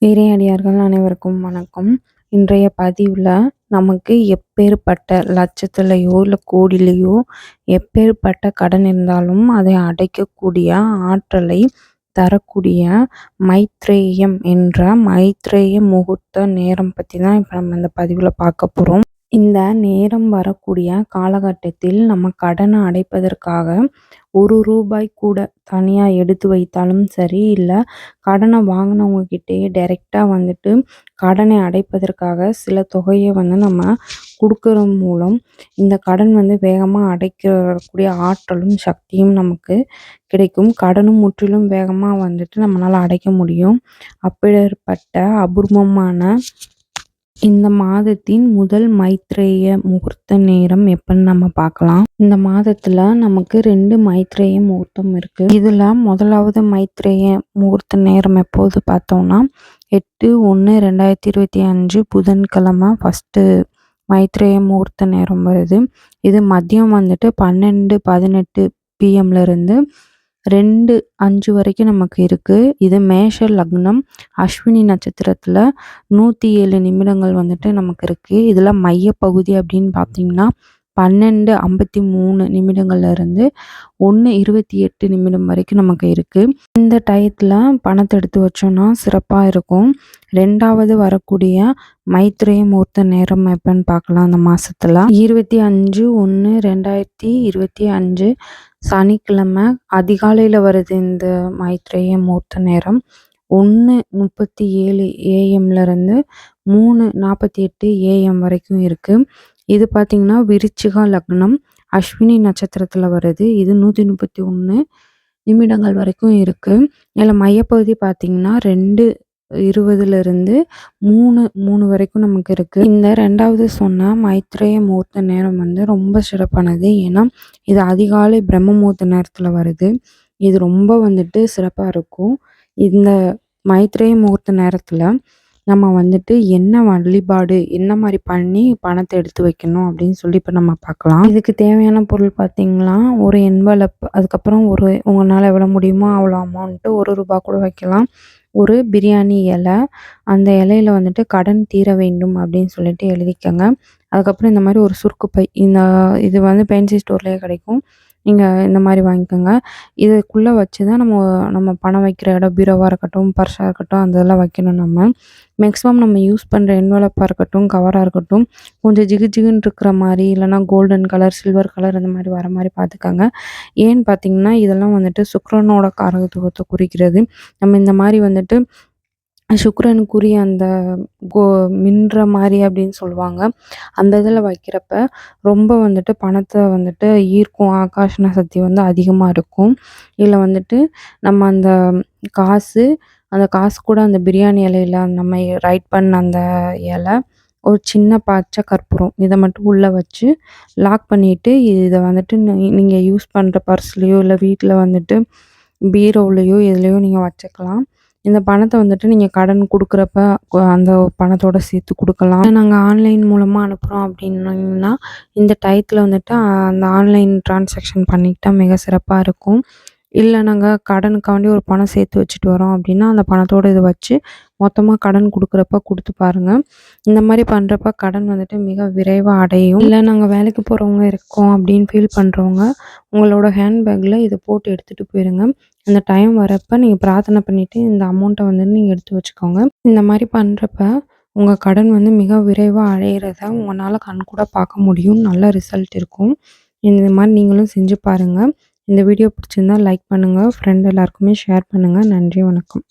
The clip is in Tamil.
இறையடியார்கள் அனைவருக்கும் வணக்கம். இன்றைய பதிவுல நமக்கு எப்பேர்ப்பட்ட லட்சத்திலயோ, இல்ல கோடியிலயோ எப்பேர்ப்பட்ட கடன் இருந்தாலும் அதை அடைக்கக்கூடிய ஆற்றலை தரக்கூடிய மைத்ரேயம் என்ற மைத்ரேய முகூர்த்த நேரம் பத்தி தான் இப்ப நம்ம இந்த பதிவுல பார்க்க போறோம். இந்த நேரம் வரக்கூடிய காலகட்டத்தில் நம்ம கடனை அடைப்பதற்காக ரூ. 1 கூட தனியா எடுத்து வைத்தாலும் சரி, இல்ல கடனை வாங்கினவங்க கிட்டயே டைரெக்டா வந்துட்டு கடனை அடைப்பதற்காக சில தொகையை நம்ம கொடுக்கறது மூலம் இந்த கடன் வேகமா அடைக்கக்கூடிய ஆற்றலும் சக்தியும் நமக்கு கிடைக்கும். கடனும் முற்றிலும் வேகமா நம்மளால அடைக்க முடியும். அப்பேற்பட்ட அபூர்வமான இந்த மாதத்தின் முதல் மைத்ரேய முகூர்த்த நேரம் எப்பன்னு நம்ம பார்க்கலாம். இந்த மாதத்துல நமக்கு 2 மைத்ரேய முகூர்த்தம் இருக்கு. இதுல முதலாவது மைத்ரேய முகூர்த்த நேரம் எப்போது பார்த்தோம்னா 8/1/2025 புதன்கிழமை ஃபர்ஸ்ட் மைத்ரேய முகூர்த்த நேரம் வருது. இது மதியம் 12:18 PM இருந்து 2:05 வரைக்கும் நமக்கு இருக்கு. இது மேஷ லக்னம், அஸ்வினி நட்சத்திரத்துல 107 நிமிடங்கள் நமக்கு இருக்கு. இதுல மையப்பகுதி அப்படின்னு பார்த்தீங்கன்னா 12:53 நிமிடங்கள்ல இருந்து 1:28 நிமிடம் வரைக்கும் நமக்கு இருக்கு. இந்த டயத்துல பணத்தை எடுத்து வச்சோம்னா சிறப்பா இருக்கும். 2வது வரக்கூடிய மைத்ரேய முகூர்த்த நேரம் எப்பன்னு பார்க்கலாம். அந்த மாசத்துல 25/1/2025 சனிக்கிழமை அதிகாலையில வருது இந்த மைத்ரேய முகூர்த்த நேரம். 1:37 AM இருந்து 3:48 AM வரைக்கும் இருக்கு. இது பார்த்தீங்கன்னா விருச்சிக லக்னம், அஸ்வினி நட்சத்திரத்துல வருது. இது 131 நிமிடங்கள் வரைக்கும் இருக்கு. இதுல மையப்பகுதி பார்த்தீங்கன்னா 2:20 இருந்து 3:03 வரைக்கும் நமக்கு இருக்கு. இந்த 2வது சொன்ன மைத்ரேய முகூர்த்த நேரம் ரொம்ப சிறப்பானது. ஏன்னா இது அதிகாலை பிரம்ம முகூர்த்த நேரத்துல வருது. இது ரொம்ப சிறப்பா இருக்கும். இந்த மைத்ரேய முகூர்த்த நேரத்துல நம்ம என்ன வழிபாடு என்ன மாதிரி பண்ணி பணத்தை எடுத்து வைக்கணும் அப்படின்னு சொல்லி இப்போ நம்ம பார்க்கலாம். இதுக்கு தேவையான பொருள் பார்த்தீங்கன்னா ஒரு என்வலப், அதுக்கப்புறம் உங்களால் எவ்வளோ முடியுமோ அவ்வளோ அமௌண்ட்டு ரூ. 1 கூட வைக்கலாம். ஒரு பிரியாணி இலை, அந்த இலையில கடன் தீர வேண்டும் அப்படின்னு சொல்லிட்டு எழுதிக்கங்க. அதுக்கப்புறம் இந்த மாதிரி ஒரு சுருக்கு பை, இது ஃபேன்சி ஸ்டோர்லேயே கிடைக்கும். நீங்கள் இந்த மாதிரி வாங்கிக்கோங்க. இதுக்குள்ளே வச்சு தான் நம்ம பணம் வைக்கிற இடம் பீரோவாக இருக்கட்டும், பர்ஸாக இருக்கட்டும், அந்த இதெல்லாம் வைக்கணும். நம்ம மேக்ஸிமம் நம்ம யூஸ் பண்ணுற என்வலப்பாக இருக்கட்டும், கவராக இருக்கட்டும், கொஞ்சம் ஜிகு ஜிகுன்னு இருக்கிற மாதிரி, இல்லைனா கோல்டன் கலர், சில்வர் கலர் இந்த மாதிரி வர மாதிரி பார்த்துக்கோங்க. ஏன்னு பார்த்தீங்கன்னா இதெல்லாம் சுக்கிரனோட காரகத்துவத்தை குறிக்கிறது. நம்ம இந்த மாதிரி சுக்கிரனுக்குரிய அந்த மின்ற மாதிரி அப்படின்னு சொல்லுவாங்க. அந்த இதில் வைக்கிறப்ப ரொம்ப பணத்தை ஈர்க்கும். ஆகர்ஷண சக்தி அதிகமாக இருக்கும். இதில் நம்ம அந்த காசு கூட அந்த பிரியாணி இலையில நம்ம ரைட் பண்ண அந்த இலை, ஒரு சின்ன பச்சை கற்பூரம், இதை மட்டும் உள்ளே வச்சு லாக் பண்ணிவிட்டு இதை நீங்கள் யூஸ் பண்ணுற பர்ஸ்லேயோ இல்லை வீட்டில் பீரோவுலையோ எதுலேயோ நீங்கள் வச்சுக்கலாம். இந்த பணத்தை நீங்கள் கடன் கொடுக்குறப்ப அந்த பணத்தோட சேர்த்து கொடுக்கலாம். நாங்கள் ஆன்லைன் மூலமாக அனுப்புகிறோம் அப்படின்னா இந்த டயத்தில் அந்த ஆன்லைன் டிரான்சாக்ஷன் பண்ணிக்கிட்டால் மிக சிறப்பாக இருக்கும். இல்லை நாங்கள் கடனுக்காண்டி ஒரு பணம் சேர்த்து வச்சுட்டு வரோம் அப்படின்னா அந்த பணத்தோடு இதை வச்சு மொத்தமாக கடன் கொடுக்குறப்ப கொடுத்து பாருங்கள். இந்த மாதிரி பண்ணுறப்ப கடன் மிக விரைவாக அடையும். இல்லை நாங்கள் வேலைக்கு போகிறவங்க இருக்கோம் அப்படின்னு ஃபீல் பண்ணுறவங்க உங்களோட ஹேண்ட்பேக்கில் இதை போட்டு எடுத்துகிட்டு போயிருங்க. அந்த டைம் வரப்போ நீங்கள் பிரார்த்தனை பண்ணிவிட்டு இந்த அமௌண்ட்டை நீங்கள் எடுத்து வச்சுக்கோங்க. இந்த மாதிரி பண்ணுறப்ப உங்கள் கடன் மிக விரைவாக அடையிறத உங்களால் கண்கூட பார்க்க முடியும். நல்ல ரிசல்ட் இருக்கும். இந்த மாதிரி நீங்களும் செஞ்சு பாருங்கள். இந்த வீடியோ பிடிச்சிருந்தா லைக் பண்ணுங்கள், ஃப்ரெண்ட் எல்லாருக்குமே ஷேர் பண்ணுங்கள். நன்றி, வணக்கம்.